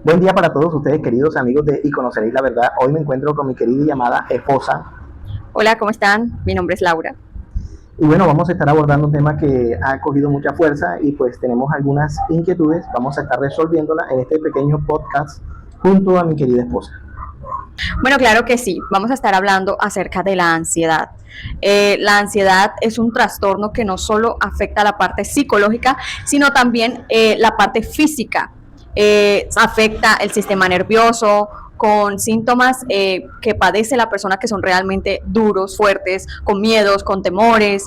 Buen día para todos ustedes, queridos amigos de Y Conoceréis la Verdad. Hoy me encuentro con mi querida y amada esposa. Hola, ¿cómo están? Mi nombre es Laura. Y bueno, vamos a estar abordando un tema que ha cogido mucha fuerza y pues tenemos algunas inquietudes. Vamos a estar resolviéndolas en este pequeño podcast junto a mi querida esposa. Bueno, claro que sí. Vamos a estar hablando acerca de la ansiedad. La ansiedad es un trastorno que no solo afecta la parte psicológica, sino también la parte física. Afecta el sistema nervioso con síntomas que padece la persona que son realmente duros, fuertes, con miedos, con temores,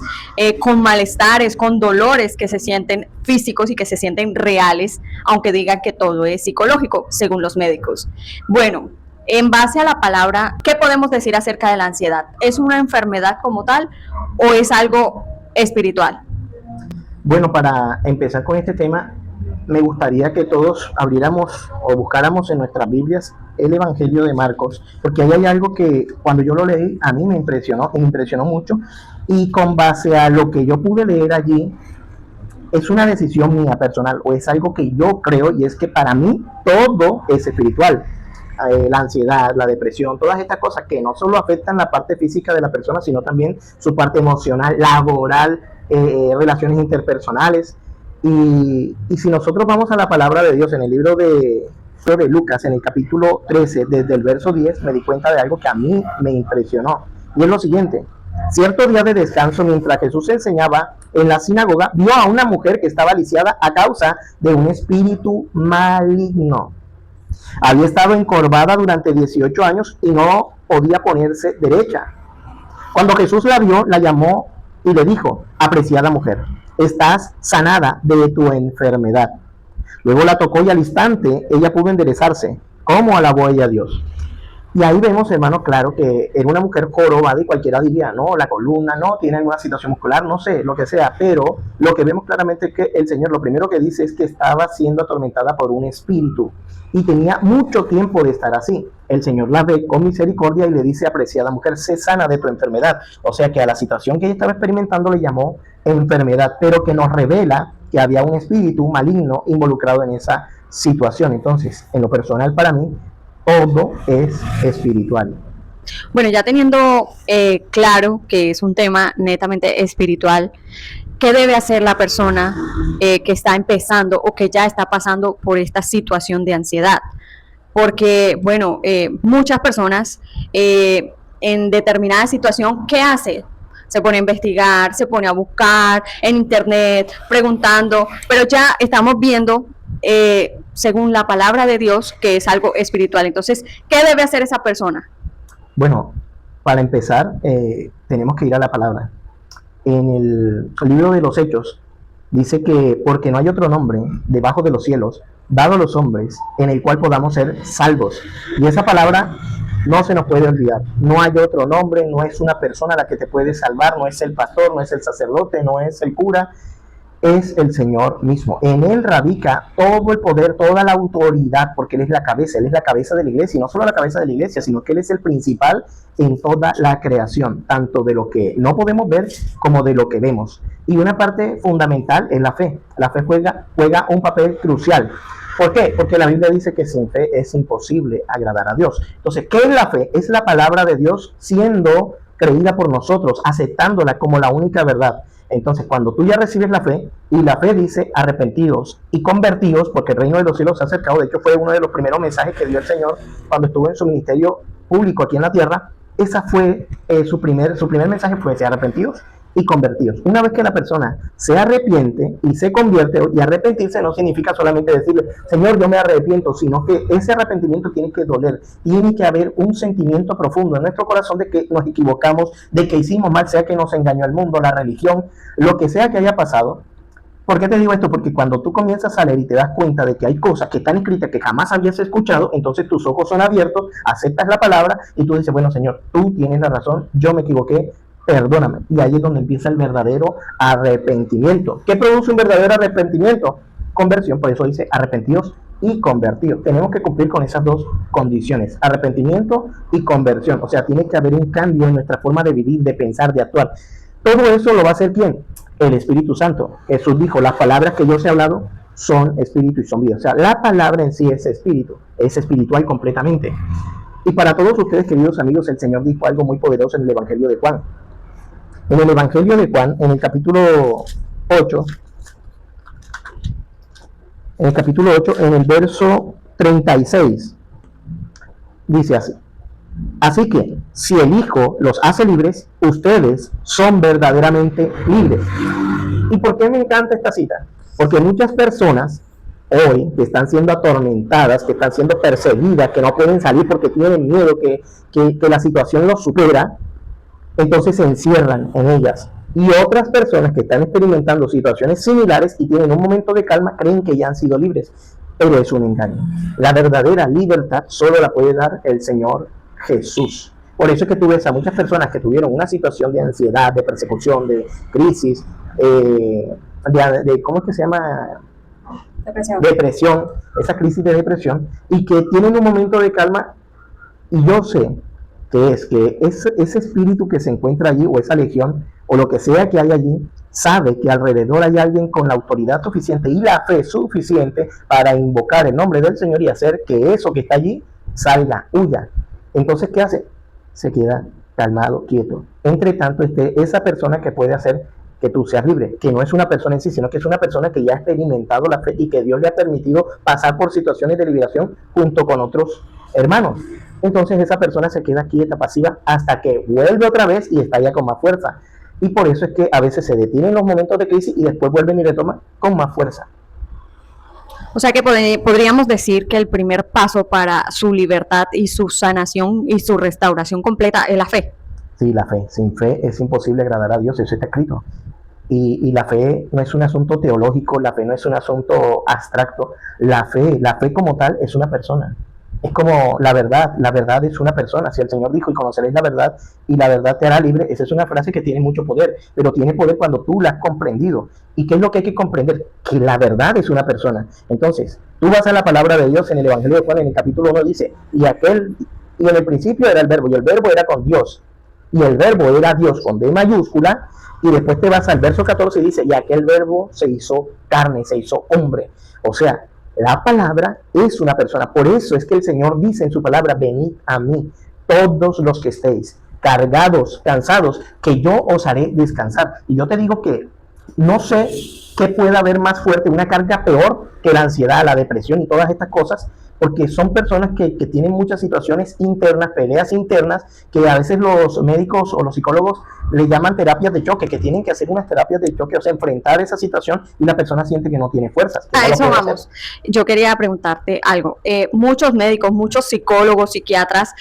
con malestares, con dolores que se sienten físicos y que se sienten reales, aunque digan que todo es psicológico, según los médicos. Bueno, en base a la palabra, ¿qué podemos decir acerca de la ansiedad? ¿Es una enfermedad como tal o es algo espiritual? Bueno, para empezar con este tema, me gustaría que todos abriéramos o buscáramos en nuestras Biblias el Evangelio de Marcos, porque ahí hay algo que cuando yo lo leí a mí me impresionó mucho, y con base a lo que yo pude leer allí, es una decisión mía personal, o es algo que yo creo, y es que para mí todo es espiritual. La ansiedad, la depresión, todas estas cosas que no solo afectan la parte física de la persona, sino también su parte emocional, laboral, relaciones interpersonales. Y si nosotros vamos a la palabra de Dios en el libro de Lucas, en el capítulo 13, desde el verso 10, me di cuenta de algo que a mí me impresionó. Y es lo siguiente: cierto día de descanso, mientras Jesús enseñaba en la sinagoga, vio a una mujer que estaba lisiada a causa de un espíritu maligno. Había estado encorvada durante 18 años y no podía ponerse derecha. Cuando Jesús la vio, la llamó y le dijo: apreciada mujer, estás sanada de tu enfermedad. Luego la tocó y al instante ella pudo enderezarse. ¿Cómo alabó ella a Dios? Y ahí vemos, hermano, claro que era una mujer jorobada y cualquiera diría, no, la columna, no, tiene alguna situación muscular, no sé, lo que sea. Pero lo que vemos claramente es que el Señor lo primero que dice es que estaba siendo atormentada por un espíritu y tenía mucho tiempo de estar así. El Señor la ve con misericordia y le dice: apreciada mujer, sé sana de tu enfermedad. O sea que a la situación que ella estaba experimentando le llamó enfermedad, pero que nos revela que había un espíritu maligno involucrado en esa situación. Entonces, en lo personal, para mí, todo es espiritual. Bueno, ya teniendo claro que es un tema netamente espiritual, ¿qué debe hacer la persona que está empezando o que ya está pasando por esta situación de ansiedad? Porque, bueno, muchas personas en determinada situación, ¿qué hace? Se pone a investigar, se pone a buscar en internet, preguntando, pero ya estamos viendo, según la palabra de Dios, que es algo espiritual. Entonces, ¿qué debe hacer esa persona? Bueno, para empezar, tenemos que ir a la palabra. En el libro de los Hechos dice que porque no hay otro nombre debajo de los cielos dado a los hombres en el cual podamos ser salvos. Y esa palabra no se nos puede olvidar. No hay otro nombre, no es una persona la que te puede salvar, no es el pastor, no es el sacerdote, no es el cura, es el Señor mismo. En Él radica todo el poder, toda la autoridad, porque Él es la cabeza de la iglesia, y no solo la cabeza de la iglesia, sino que Él es el principal en toda la creación, tanto de lo que no podemos ver como de lo que vemos. Y una parte fundamental es la fe. La fe juega un papel crucial. ¿Por qué? Porque la Biblia dice que sin fe es imposible agradar a Dios. Entonces, ¿qué es la fe? Es la palabra de Dios siendo creída por nosotros, aceptándola como la única verdad. Entonces, cuando tú ya recibes la fe, y la fe dice arrepentidos y convertidos, porque el reino de los cielos se ha acercado. De hecho, fue uno de los primeros mensajes que dio el Señor cuando estuvo en su ministerio público aquí en la tierra. Esa fue su primer mensaje, fue: ser arrepentidos y convertidos. Una vez que la persona se arrepiente y se convierte, y arrepentirse no significa solamente decirle: Señor, yo me arrepiento, sino que ese arrepentimiento tiene que doler, tiene que haber un sentimiento profundo en nuestro corazón de que nos equivocamos, de que hicimos mal, sea que nos engañó el mundo, la religión, lo que sea que haya pasado. ¿Por qué te digo esto? Porque cuando tú comienzas a leer y te das cuenta de que hay cosas que están escritas que jamás habías escuchado, entonces tus ojos son abiertos, aceptas la palabra y tú dices: bueno, Señor, tú tienes la razón, yo me equivoqué, perdóname. Y ahí es donde empieza el verdadero arrepentimiento. ¿Qué produce un verdadero arrepentimiento? Conversión. Por eso dice arrepentidos y convertidos. Tenemos que cumplir con esas dos condiciones: arrepentimiento y conversión. O sea, tiene que haber un cambio en nuestra forma de vivir, de pensar, de actuar. Todo eso lo va a hacer ¿quién? El Espíritu Santo. Jesús dijo: las palabras que yo os he hablado son espíritu y son vida. O sea, la palabra en sí es espíritu, es espiritual completamente. Y para todos ustedes, queridos amigos, el Señor dijo algo muy poderoso en el Evangelio de Juan. En el Evangelio de Juan, en el capítulo 8, en el verso 36, dice así: así que, si el Hijo los hace libres, ustedes son verdaderamente libres. ¿Y por qué me encanta esta cita? Porque muchas personas hoy que están siendo atormentadas, que están siendo perseguidas, que no pueden salir porque tienen miedo, que la situación los supera, entonces se encierran en ellas. Y otras personas que están experimentando situaciones similares y tienen un momento de calma creen que ya han sido libres, pero es un engaño. La verdadera libertad solo la puede dar el Señor Jesús. Por eso es que tú ves a muchas personas que tuvieron una situación de ansiedad, de persecución, de crisis, ¿cómo es que se llama? Depresión, esa crisis de depresión, y que tienen un momento de calma. Y yo sé que ese espíritu que se encuentra allí, o esa legión, o lo que sea que hay allí, sabe que alrededor hay alguien con la autoridad suficiente y la fe suficiente para invocar el nombre del Señor y hacer que eso que está allí salga, huya. Entonces, ¿qué hace? Se queda calmado, quieto. Entre tanto, esa persona que puede hacer que tú seas libre, que no es una persona en sí, sino que es una persona que ya ha experimentado la fe y que Dios le ha permitido pasar por situaciones de liberación junto con otros hermanos. Entonces esa persona se queda quieta, pasiva, hasta que vuelve otra vez y está ya con más fuerza. Y por eso es que a veces se detienen los momentos de crisis y después vuelven y retoman con más fuerza. O sea que podríamos decir que el primer paso para su libertad y su sanación y su restauración completa es la fe. Sí, la fe. Sin fe es imposible agradar a Dios, eso está escrito. Y la fe no es un asunto teológico, la fe no es un asunto abstracto. La fe como tal es una persona. Es como la verdad es una persona. Si el Señor dijo, y conoceréis la verdad, y la verdad te hará libre, esa es una frase que tiene mucho poder, pero tiene poder cuando tú la has comprendido. ¿Y qué es lo que hay que comprender? Que la verdad es una persona. Entonces, tú vas a la palabra de Dios en el Evangelio de Juan, en el capítulo 1 dice, y en el principio era el verbo, y el verbo era con Dios, y el verbo era Dios con D mayúscula, y después te vas al verso 14 y dice, y aquel verbo se hizo carne, se hizo hombre. O sea, la palabra es una persona. Por eso es que el Señor dice en su palabra, venid a mí, todos los que estéis cargados, cansados, que yo os haré descansar. Y yo te digo que no sé qué pueda haber más fuerte, una carga peor que la ansiedad, la depresión y todas estas cosas, porque son personas que tienen muchas situaciones internas, peleas internas, que a veces los médicos o los psicólogos le llaman terapias de choque, que tienen que hacer unas terapias de choque, o sea, enfrentar esa situación y la persona siente que no tiene fuerzas. A eso vamos. Yo quería preguntarte algo. Muchos médicos, muchos psicólogos, psiquiatras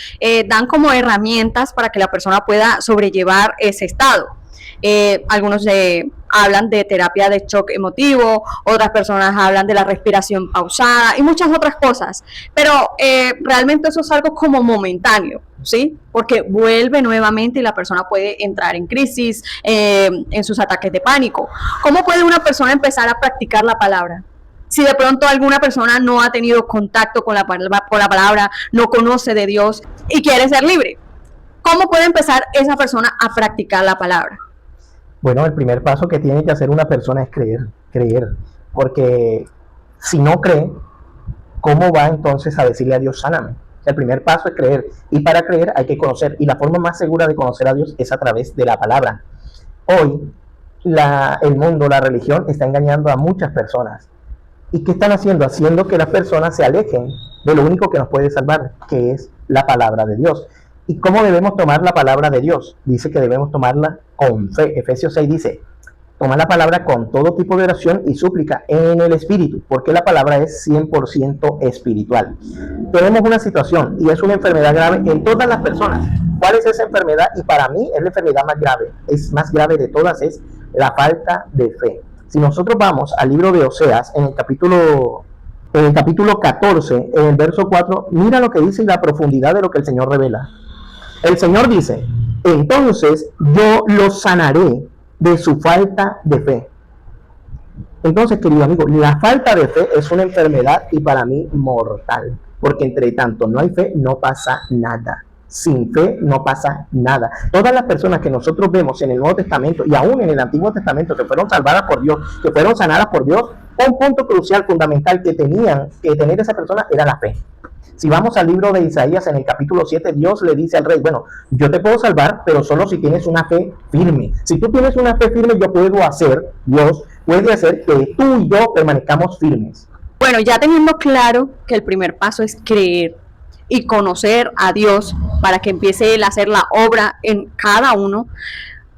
dan como herramientas para que la persona pueda sobrellevar ese estado. Algunos hablan de terapia de shock emotivo, otras personas hablan de la respiración pausada y muchas otras cosas, pero realmente eso es algo como momentáneo, ¿sí? Porque vuelve nuevamente y la persona puede entrar en crisis, en sus ataques de pánico. ¿Cómo puede una persona empezar a practicar la palabra? Si de pronto alguna persona no ha tenido contacto con la palabra, no conoce de Dios y quiere ser libre, ¿cómo puede empezar esa persona a practicar la palabra? Bueno, el primer paso que tiene que hacer una persona es creer, porque si no cree, ¿cómo va entonces a decirle a Dios, sáname? El primer paso es creer, y para creer hay que conocer, y la forma más segura de conocer a Dios es a través de la palabra. Hoy, el mundo, la religión, está engañando a muchas personas. ¿Y qué están haciendo? Haciendo que las personas se alejen de lo único que nos puede salvar, que es la palabra de Dios. ¿Y cómo debemos tomar la palabra de Dios? Dice que debemos tomarla con fe. Efesios 6 dice, toma la palabra con todo tipo de oración y súplica en el Espíritu, porque la palabra es 100% espiritual. Tenemos una situación y es una enfermedad grave en todas las personas. ¿Cuál es esa enfermedad? Y para mí es la enfermedad más grave. Es más grave de todas, es la falta de fe. Si nosotros vamos al libro de Oseas, en el capítulo 14, en el verso 4, mira lo que dice y la profundidad de lo que el Señor revela. El Señor dice, entonces yo los sanaré de su falta de fe. Entonces, querido amigo, la falta de fe es una enfermedad y para mí mortal, porque entre tanto no hay fe, no pasa nada. Sin fe no pasa nada. Todas las personas que nosotros vemos en el Nuevo Testamento y aún en el Antiguo Testamento que fueron salvadas por Dios, que fueron sanadas por Dios, un punto crucial, fundamental que tenían que tener esa persona era la fe. Si vamos al libro de Isaías en el capítulo 7, Dios le dice al rey, bueno, yo te puedo salvar, pero solo si tienes una fe firme. Si tú tienes una fe firme, yo puedo hacer, Dios puede hacer que tú y yo permanezcamos firmes. Bueno, ya teniendo claro que el primer paso es creer y conocer a Dios para que empiece Él a hacer la obra en cada uno,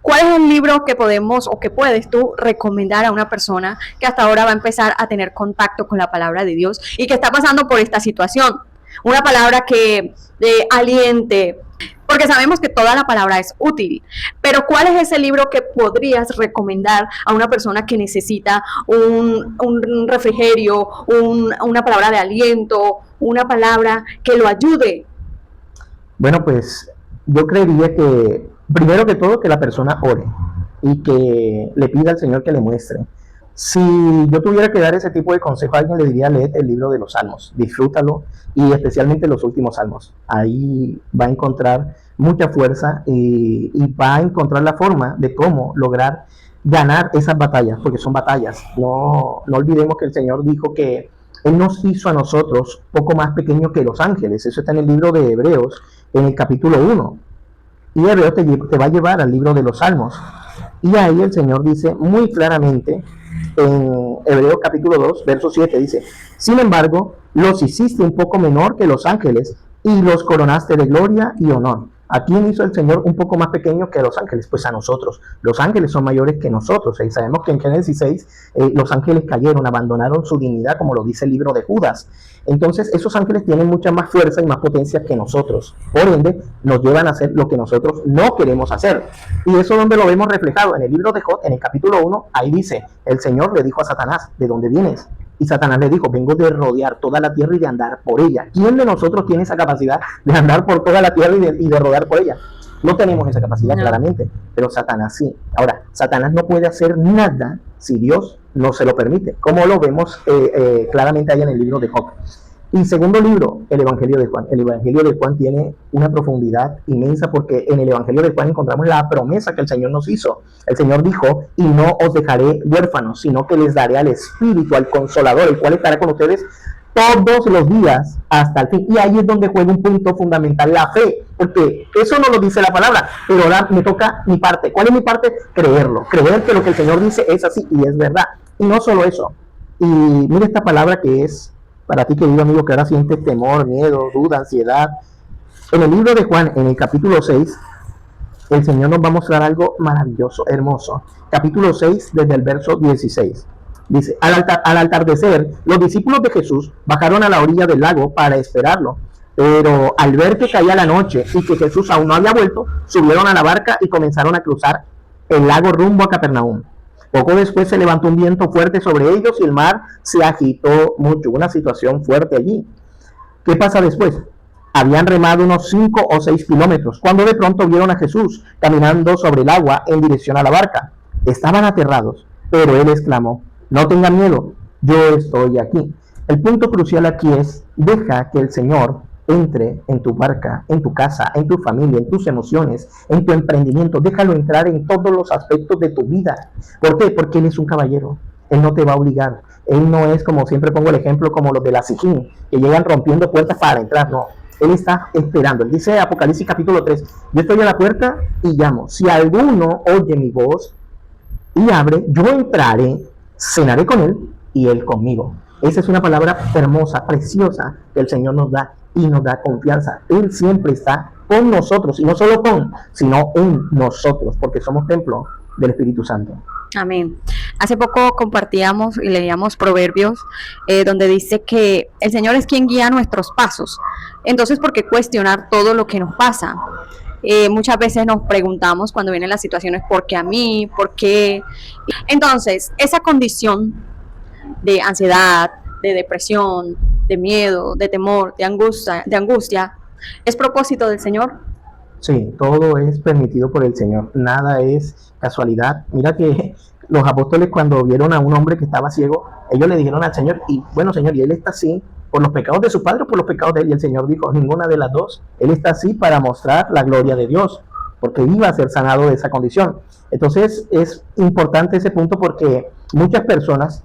¿cuál es el libro que podemos o que puedes tú recomendar a una persona que hasta ahora va a empezar a tener contacto con la palabra de Dios y que está pasando por esta situación? Una palabra que aliente, porque sabemos que toda la palabra es útil, pero ¿cuál es ese libro que podrías recomendar a una persona que necesita un refrigerio, una palabra de aliento, una palabra que lo ayude? Bueno, pues yo creería que primero que todo que la persona ore y que le pida al Señor que le muestre. Si yo tuviera que dar ese tipo de consejo a alguien, le diría, léete el libro de los Salmos, disfrútalo, y especialmente los últimos Salmos. Ahí va a encontrar mucha fuerza y va a encontrar la forma de cómo lograr ganar esas batallas, porque son batallas. No olvidemos que el Señor dijo que Él nos hizo a nosotros poco más pequeños que los ángeles. Eso está en el libro de Hebreos, en el capítulo 1. Y Hebreos te va a llevar al libro de los Salmos. Y ahí el Señor dice muy claramente, en Hebreos capítulo 2, verso 7, dice, sin embargo, los hiciste un poco menor que los ángeles y los coronaste de gloria y honor. ¿A quién hizo el Señor un poco más pequeño que los ángeles? Pues a nosotros. Los ángeles son mayores que nosotros. Y sabemos que en Génesis 6 los ángeles cayeron, abandonaron su dignidad, como lo dice el libro de Judas. Entonces esos ángeles tienen mucha más fuerza y más potencia que nosotros. Por ende, nos llevan a hacer lo que nosotros no queremos hacer. Y eso donde lo vemos reflejado en el libro de Job, en el capítulo 1, ahí dice, el Señor le dijo a Satanás, ¿de dónde vienes? Y Satanás le dijo, vengo de rodear toda la tierra y de andar por ella. ¿Quién de nosotros tiene esa capacidad de andar por toda la tierra y de rodear por ella? No tenemos esa capacidad, claramente, pero Satanás sí. Ahora, Satanás no puede hacer nada si Dios no se lo permite, como lo vemos claramente ahí en el libro de Job. Y segundo libro, el Evangelio de Juan. El Evangelio de Juan tiene una profundidad inmensa porque en el Evangelio de Juan encontramos la promesa que el Señor nos hizo. El Señor dijo, y no os dejaré huérfanos, sino que les daré al Espíritu, al Consolador, el cual estará con ustedes todos los días hasta el fin. Y ahí es donde juega un punto fundamental, la fe, porque eso no lo dice la palabra, pero ahora me toca mi parte. ¿Cuál es mi parte? Creerlo, creer que lo que el Señor dice es así y es verdad. Y no solo eso. Y mira esta palabra que es para ti, querido amigo, que ahora sientes temor, miedo, duda, ansiedad. En el libro de Juan, en el capítulo 6, el Señor nos va a mostrar algo maravilloso, hermoso. Capítulo 6, desde el verso 16. Dice, al atardecer, los discípulos de Jesús bajaron a la orilla del lago para esperarlo. Pero al ver que caía la noche y que Jesús aún no había vuelto, subieron a la barca y comenzaron a cruzar el lago rumbo a Capernaum. Poco después se levantó un viento fuerte sobre ellos y el mar se agitó mucho. Una situación fuerte allí. ¿Qué pasa después? Habían remado unos 5 o 6 kilómetros cuando de pronto vieron a Jesús caminando sobre el agua en dirección a la barca. Estaban aterrados, pero él exclamó, no tengan miedo, yo estoy aquí. El punto crucial aquí es, deja que el Señor entre en tu barca, en tu casa, en tu familia, en tus emociones, en tu emprendimiento. Déjalo entrar en todos los aspectos de tu vida. ¿Por qué? Porque Él es un caballero. Él no te va a obligar. Él no es, como siempre pongo el ejemplo, como los de la Sijín, que llegan rompiendo puertas para entrar. No, Él está esperando. Él dice Apocalipsis capítulo 3, yo estoy a la puerta y llamo. Si alguno oye mi voz y abre, yo entraré, cenaré con Él y Él conmigo. Esa es una palabra hermosa, preciosa, que el Señor nos da y nos da confianza. Él siempre está con nosotros, y no solo con, sino en nosotros, porque somos templo del Espíritu Santo. Amén. Hace poco compartíamos y leíamos Proverbios donde dice que el Señor es quien guía nuestros pasos. Entonces, ¿por qué cuestionar todo lo que nos pasa? Muchas veces nos preguntamos cuando vienen las situaciones, ¿por qué a mí? ¿Por qué? Entonces, esa condición de ansiedad, de depresión, de miedo, de temor, de angustia, ¿es propósito del Señor? Sí, todo es permitido por el Señor, nada es casualidad. Mira que Los apóstoles, cuando vieron a un hombre que estaba ciego, ellos le dijeron al Señor, y bueno, Señor, y él está así por los pecados de su padre o por los pecados de él. Y el Señor dijo, ninguna de las dos. Él está así para mostrar la gloria de Dios, porque iba a ser sanado de esa condición. Entonces es importante ese punto, porque muchas personas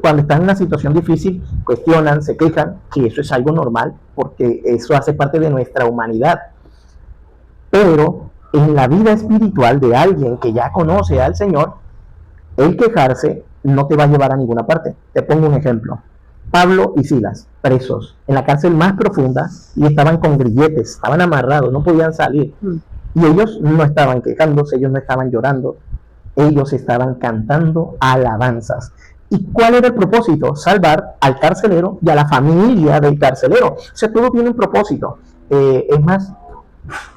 cuando están en una situación difícil cuestionan, se quejan, que eso es algo normal, porque eso hace parte de nuestra humanidad. Pero en la vida espiritual de alguien que ya conoce al Señor, el quejarse no te va a llevar a ninguna parte. Te pongo un ejemplo. Pablo y Silas, presos en la cárcel más profunda, y estaban con grilletes, estaban amarrados, no podían salir. Y ellos no estaban quejándose, ellos no estaban llorando, ellos estaban cantando alabanzas. ¿Y cuál era el propósito? Salvar al carcelero y a la familia del carcelero. O sea, todo tiene un propósito. Es más,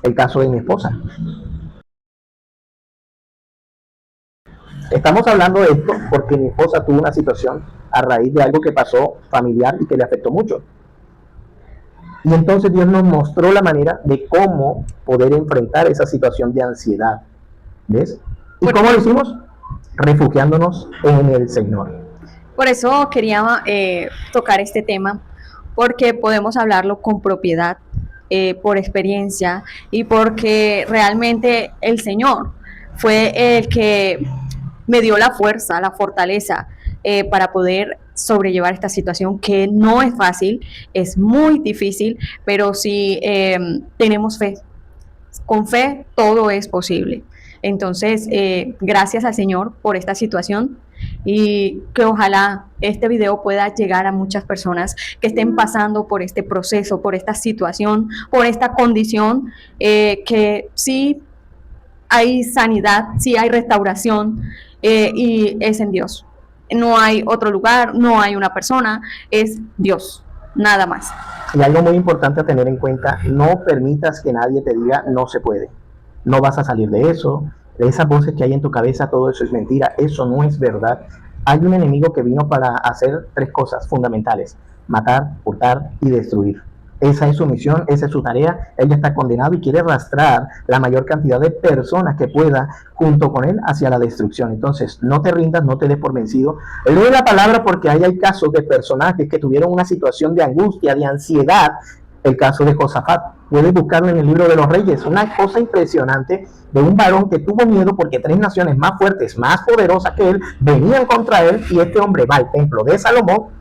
el caso de mi esposa. Estamos hablando de esto porque mi esposa tuvo una situación a raíz de algo que pasó familiar y que le afectó mucho. Y entonces Dios nos mostró la manera de cómo poder enfrentar esa situación de ansiedad. ¿Ves? ¿Y cómo lo hicimos? Refugiándonos en el Señor. Por eso quería tocar este tema, porque podemos hablarlo con propiedad, por experiencia, y porque realmente el Señor fue el que me dio la fuerza, la fortaleza para poder sobrellevar esta situación, que no es fácil, es muy difícil, pero si tenemos fe, con fe todo es posible. Entonces, gracias al Señor por esta situación, y que ojalá este video pueda llegar a muchas personas que estén pasando por este proceso, por esta situación, por esta condición, que sí hay sanidad, sí hay restauración, y es en Dios. No hay otro lugar, no hay una persona, es Dios, nada más. Y algo muy importante a tener en cuenta, no permitas que nadie te diga no se puede, no vas a salir de eso, de esas voces que hay en tu cabeza, todo eso es mentira, eso no es verdad. Hay un enemigo que vino para hacer tres cosas fundamentales: matar, hurtar y destruir. Esa es su misión, esa es su tarea. Él ya está condenado y quiere arrastrar la mayor cantidad de personas que pueda junto con él hacia la destrucción. Entonces, no te rindas, no te des por vencido. Lee la palabra, porque ahí hay casos de personajes que tuvieron una situación de angustia, de ansiedad. El caso de Josafat, puedes buscarlo en el libro de los Reyes, una cosa impresionante de un varón que tuvo miedo porque tres naciones más fuertes, más poderosas que él, venían contra él, y este hombre va al templo de Salomón,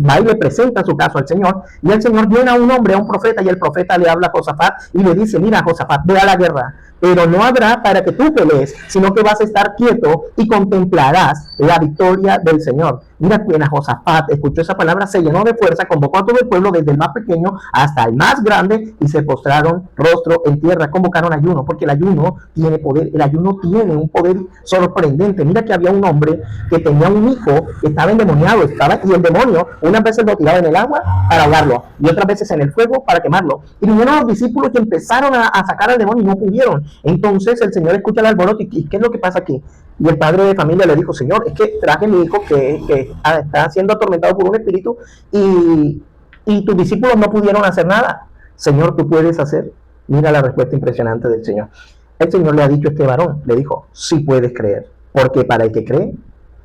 va y le presenta su caso al Señor, y el Señor viene a un hombre, a un profeta, y el profeta le habla a Josafat y le dice: mira, Josafat, ve a la guerra, pero no habrá para que tú pelees, sino que vas a estar quieto y contemplarás la victoria del Señor. Mira, quien a Josafat escuchó esa palabra, se llenó de fuerza, convocó a todo el pueblo, desde el más pequeño hasta el más grande, y se postraron rostro en tierra. Convocaron ayuno, porque el ayuno tiene poder, el ayuno tiene un poder sorprendente. Mira que había un hombre que tenía un hijo que estaba endemoniado, y el demonio unas veces lo tiraba en el agua para ahogarlo, y otras veces en el fuego para quemarlo. Y vinieron los discípulos que empezaron a sacar al demonio y no pudieron. Entonces el Señor escucha el alboroto, y ¿qué es lo que pasa aquí? Y el padre de familia le dijo: Señor, es que traje a mi hijo que está siendo atormentado por un espíritu, y tus discípulos no pudieron hacer nada. Señor, tú puedes hacer. Mira la respuesta impresionante del Señor. El Señor le ha dicho a este varón, le dijo: sí puedes creer, porque para el que cree,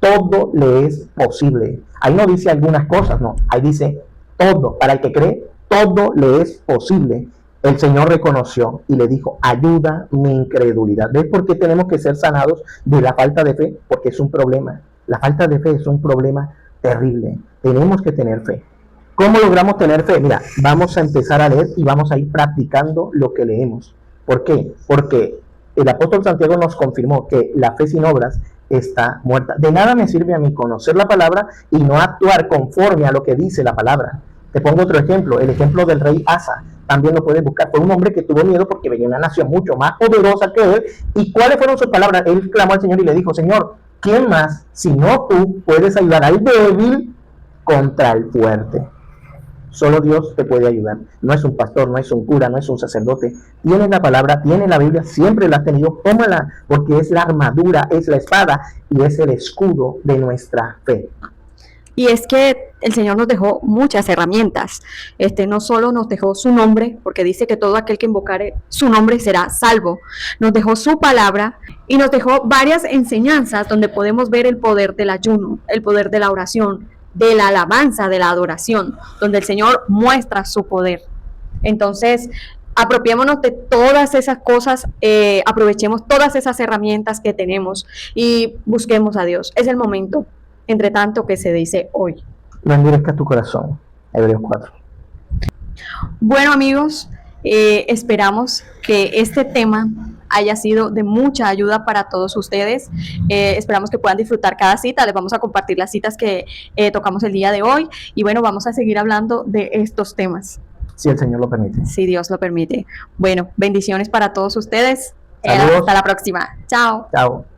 todo le es posible. Ahí no dice algunas cosas, no, ahí dice todo. Para el que cree, todo le es posible. El Señor reconoció y le dijo: ayuda mi incredulidad. ¿Ves por qué tenemos que ser sanados de la falta de fe? Porque es un problema. La falta de fe es un problema terrible. Tenemos que tener fe. ¿Cómo logramos tener fe? Mira, vamos a empezar a leer y vamos a ir practicando lo que leemos. ¿Por qué? Porque el apóstol Santiago nos confirmó que la fe sin obras está muerta. De nada me sirve a mí conocer la palabra y no actuar conforme a lo que dice la palabra. Te pongo otro ejemplo, el ejemplo del rey Asa. También lo puedes buscar. Fue un hombre que tuvo miedo porque venía una nación mucho más poderosa que él. ¿Y cuáles fueron sus palabras? Él clamó al Señor y le dijo: Señor, ¿quién más, si no tú, puedes ayudar al débil contra el fuerte? Solo Dios te puede ayudar. No es un pastor, no es un cura, no es un sacerdote. Tienes la palabra, tienes la Biblia, siempre la has tenido. Tómala, porque es la armadura, es la espada y es el escudo de nuestra fe. Y es que el Señor nos dejó muchas herramientas. No solo nos dejó su nombre, porque dice que todo aquel que invocare su nombre será salvo. Nos dejó su palabra y nos dejó varias enseñanzas donde podemos ver el poder del ayuno, el poder de la oración, de la alabanza, de la adoración, donde el Señor muestra su poder. Entonces, apropiémonos de todas esas cosas, aprovechemos todas esas herramientas que tenemos y busquemos a Dios. Es el momento, entre tanto que se dice hoy. No endurezcas tu corazón. Hebreos 4. Bueno, amigos, esperamos que este tema haya sido de mucha ayuda para todos ustedes. Esperamos que puedan disfrutar cada cita. Les vamos a compartir las citas que tocamos el día de hoy. Y bueno, vamos a seguir hablando de estos temas, Si el Señor lo permite. si Dios lo permite. Bueno, bendiciones para todos ustedes. Saludos. Hasta la próxima. Chao. Chao.